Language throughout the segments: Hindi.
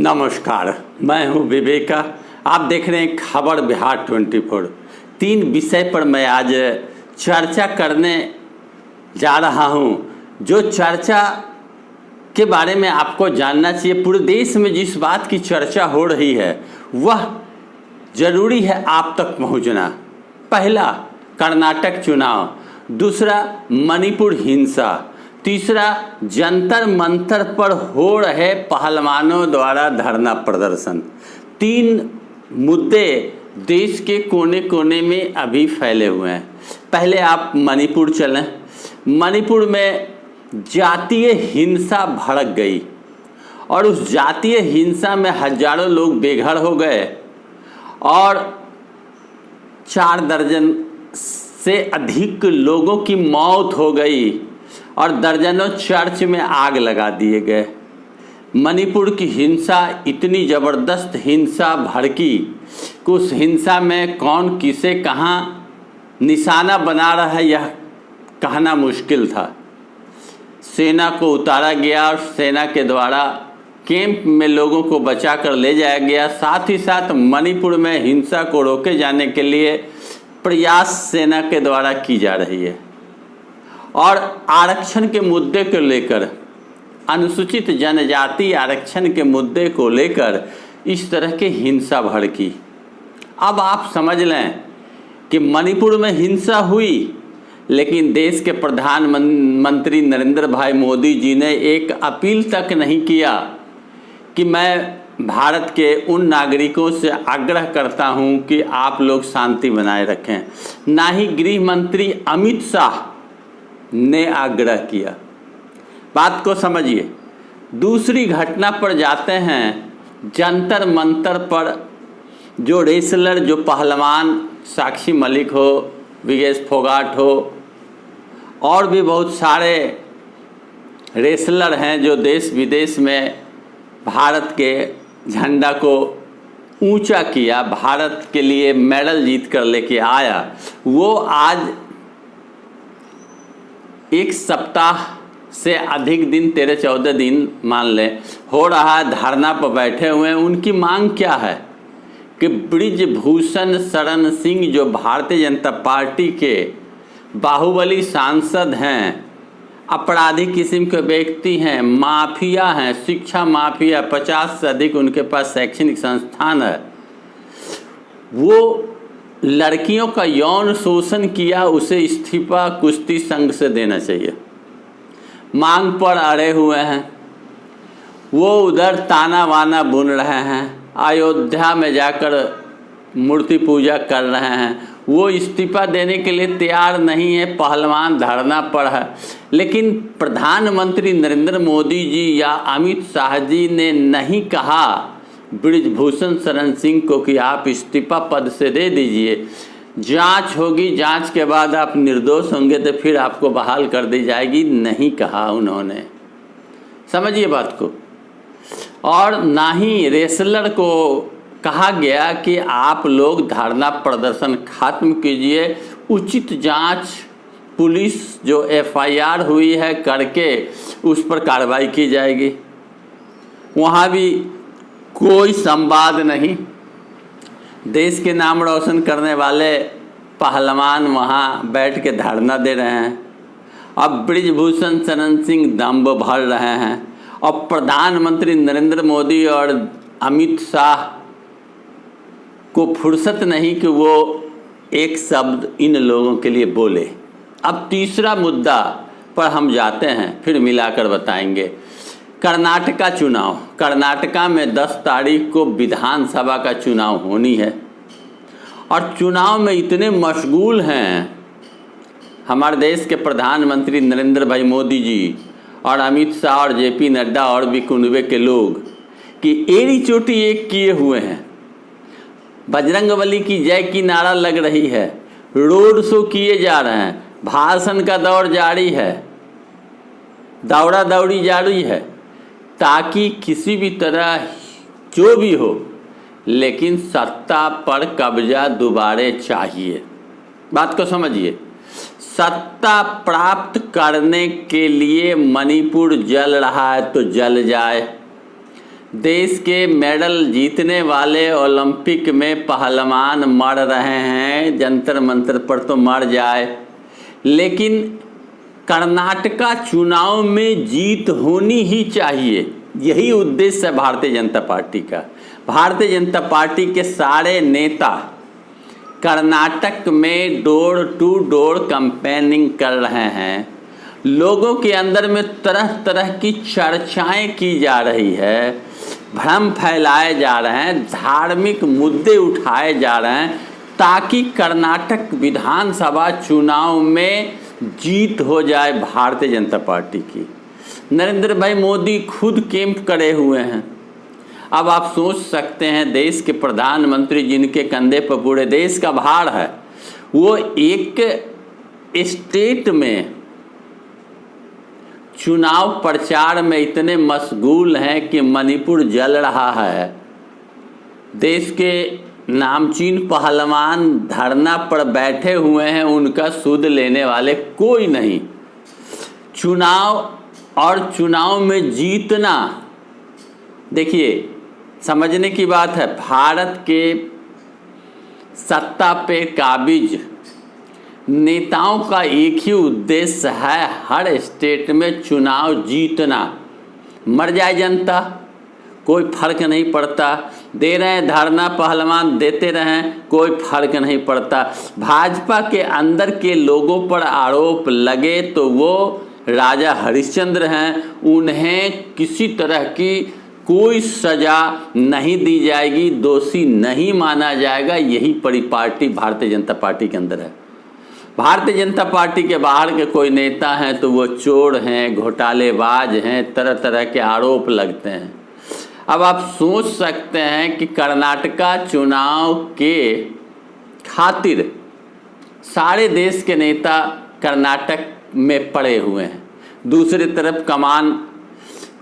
नमस्कार, मैं हूं विवेका। आप देख रहे हैं खबर बिहार 24। 3 विषय पर मैं आज चर्चा करने जा रहा हूं, जो चर्चा के बारे में आपको जानना चाहिए। पूरे देश में जिस बात की चर्चा हो रही है वह जरूरी है आप तक पहुंचना। पहला, कर्नाटक चुनाव। दूसरा, मणिपुर हिंसा। तीसरा, जंतर मंतर पर हो रहे पहलवानों द्वारा धरना प्रदर्शन। 3 मुद्दे देश के कोने कोने में अभी फैले हुए हैं। पहले आप मणिपुर चलें। मणिपुर में जातीय हिंसा भड़क गई और उस जातीय हिंसा में हजारों लोग बेघर हो गए और 4 दर्जन से अधिक लोगों की मौत हो गई और दर्जनों चर्च में आग लगा दिए गए। मणिपुर की हिंसा इतनी ज़बरदस्त हिंसा भड़की कि उस हिंसा में कौन किसे कहाँ निशाना बना रहा है यह कहना मुश्किल था। सेना को उतारा गया और सेना के द्वारा कैंप में लोगों को बचा कर ले जाया गया। साथ ही साथ मणिपुर में हिंसा को रोके जाने के लिए प्रयास सेना के द्वारा की जा रही है। और आरक्षण के मुद्दे को लेकर, अनुसूचित जनजाति आरक्षण के मुद्दे को लेकर इस तरह की हिंसा भड़की। अब आप समझ लें कि मणिपुर में हिंसा हुई, लेकिन देश के प्रधानमंत्री नरेंद्र भाई मोदी जी ने एक अपील तक नहीं किया कि मैं भारत के उन नागरिकों से आग्रह करता हूं कि आप लोग शांति बनाए रखें। ना ही गृह मंत्री अमित शाह ने आग्रह किया। बात को समझिए। दूसरी घटना पर जाते हैं। जंतर मंतर पर जो रेसलर, जो पहलवान, साक्षी मलिक हो, विगेश फोगाट हो और भी बहुत सारे रेसलर हैं जो देश विदेश में भारत के झंडा को ऊंचा किया, भारत के लिए मेडल जीत कर लेके आया, वो आज 1 सप्ताह से अधिक दिन, 13-14 दिन मान लें, हो रहा है, धरना पर बैठे हुए हैं। उनकी मांग क्या है कि बृजभूषण शरण सिंह जो भारतीय जनता पार्टी के बाहुबली सांसद हैं, अपराधी किस्म के व्यक्ति हैं, माफिया हैं, शिक्षा माफिया, 50 से अधिक उनके पास शैक्षणिक संस्थान है, वो लड़कियों का यौन शोषण किया, उसे इस्तीफा कुश्ती संघ से देना चाहिए। मांग पर अड़े हुए हैं। वो उधर ताना वाना बुन रहे हैं, अयोध्या में जाकर मूर्ति पूजा कर रहे हैं। वो इस्तीफा देने के लिए तैयार नहीं है, पहलवान धरना पर है। लेकिन प्रधानमंत्री नरेंद्र मोदी जी या अमित शाह जी ने नहीं कहा बृजभूषण शरण सिंह को कि आप इस्तीफा पद से दे दीजिए, जांच होगी, जांच के बाद आप निर्दोष होंगे तो फिर आपको बहाल कर दी जाएगी। नहीं कहा उन्होंने। समझिए बात को। और ना ही रेसलर को कहा गया कि आप लोग धरना प्रदर्शन खत्म कीजिए, उचित जांच, पुलिस जो FIR हुई है करके उस पर कार्रवाई की जाएगी। वहाँ भी कोई संवाद नहीं। देश के नाम रोशन करने वाले पहलवान वहाँ बैठ के धरना दे रहे हैं। अब बृजभूषण शरण सिंह दम्भ भर रहे हैं और प्रधानमंत्री नरेंद्र मोदी और अमित शाह को फुर्सत नहीं कि वो एक शब्द इन लोगों के लिए बोले। अब तीसरा मुद्दा पर हम जाते हैं, फिर मिलाकर बताएंगे। कर्नाटका चुनाव। कर्नाटका में 10 तारीख को विधानसभा का चुनाव होनी है और चुनाव में इतने मशगूल हैं हमारे देश के प्रधानमंत्री नरेंद्र भाई मोदी जी और अमित शाह और JP नड्डा और भी कुनबे के लोग कि एड़ी चोटी एक किए हुए हैं। बजरंगबली की जय की नारा लग रही है, रोड शो किए जा रहे हैं, भाषण का दौर जारी है, दौड़ा दौड़ी जारी है, ताकि किसी भी तरह जो भी हो लेकिन सत्ता पर कब्जा दोबारा चाहिए। बात को समझिए। सत्ता प्राप्त करने के लिए मणिपुर जल रहा है तो जल जाए, देश के मेडल जीतने वाले ओलंपिक में पहलवान मर रहे हैं, जंतर मंतर पर तो मर जाए, लेकिन कर्नाटका चुनाव में जीत होनी ही चाहिए। यही उद्देश्य है भारतीय जनता पार्टी का। भारतीय जनता पार्टी के सारे नेता कर्नाटक में डोर टू डोर कैंपेनिंग कर रहे हैं। लोगों के अंदर में तरह तरह की चर्चाएं की जा रही है, भ्रम फैलाए जा रहे हैं, धार्मिक मुद्दे उठाए जा रहे हैं, ताकि कर्नाटक विधानसभा चुनाव में जीत हो जाए भारतीय जनता पार्टी की। नरेंद्र भाई मोदी खुद कैंप करे हुए हैं। अब आप सोच सकते हैं, देश के प्रधानमंत्री जिनके कंधे पर पूरे देश का भार है, वो एक स्टेट में चुनाव प्रचार में इतने मशगूल हैं कि मणिपुर जल रहा है। देश के नामचीन पहलवान धरना पर बैठे हुए हैं, उनका सुध लेने वाले कोई नहीं। चुनाव और चुनाव में जीतना, देखिए समझने की बात है, भारत के सत्ता पे काबिज नेताओं का एक ही उद्देश्य है, हर स्टेट में चुनाव जीतना। मर जाए जनता, कोई फर्क नहीं पड़ता। दे रहे हैं धरना, पहलवान देते रहें, कोई फर्क नहीं पड़ता। भाजपा के अंदर के लोगों पर आरोप लगे तो वो राजा हरिश्चंद्र हैं, उन्हें किसी तरह की कोई सजा नहीं दी जाएगी, दोषी नहीं माना जाएगा। यही परिपाटी भारतीय जनता पार्टी के अंदर है। भारतीय जनता पार्टी के बाहर के कोई नेता हैं तो वो चोर हैं, घोटालेबाज हैं, तरह तरह के आरोप लगते हैं। अब आप सोच सकते हैं कि कर्नाटका चुनाव के खातिर सारे देश के नेता कर्नाटक में पड़े हुए हैं। दूसरी तरफ कमान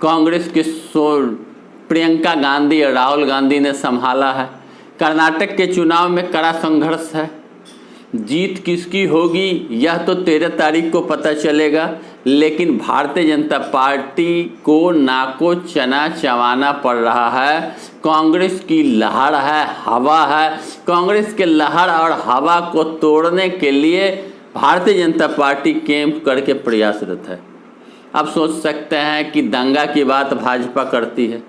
कांग्रेस के प्रियंका गांधी और राहुल गांधी ने संभाला है। कर्नाटक के चुनाव में कड़ा संघर्ष है। जीत किसकी होगी यह तो 13 तारीख को पता चलेगा, लेकिन भारतीय जनता पार्टी को नाको चना चबाना पड़ रहा है। कांग्रेस की लहर है, हवा है। कांग्रेस के लहर और हवा को तोड़ने के लिए भारतीय जनता पार्टी कैंप करके प्रयासरत है। अब सोच सकते हैं कि दंगा की बात भाजपा करती है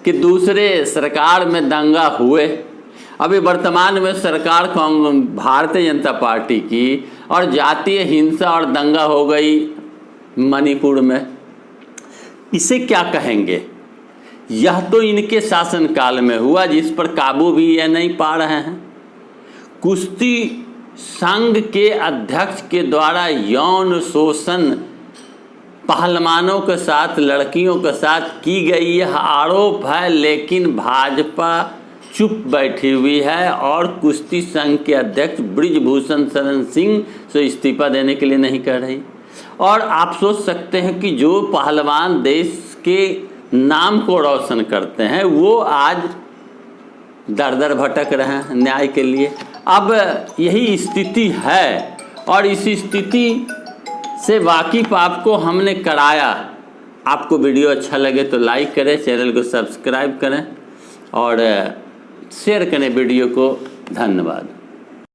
कि दूसरे सरकार में दंगा हुए। अभी वर्तमान में सरकार भारतीय जनता पार्टी की और जातीय हिंसा और दंगा हो गई मणिपुर में, इसे क्या कहेंगे? यह तो इनके शासनकाल में हुआ, जिस पर काबू भी ये नहीं पा रहे हैं। कुश्ती संघ के अध्यक्ष के द्वारा यौन शोषण पहलवानों के साथ, लड़कियों के साथ की गई यह आरोप है, लेकिन भाजपा चुप बैठी हुई है और कुश्ती संघ के अध्यक्ष ब्रिजभूषण शरण सिंह से इस्तीफा देने के लिए नहीं कह रही। और आप सोच सकते हैं कि जो पहलवान देश के नाम को रोशन करते हैं वो आज दर दर भटक रहे हैं न्याय के लिए। अब यही स्थिति है और इस स्थिति से वाकिफ आपको हमने कराया। आपको वीडियो अच्छा लगे तो लाइक करें, चैनल को सब्सक्राइब करें और शेयर करें वीडियो को। धन्यवाद।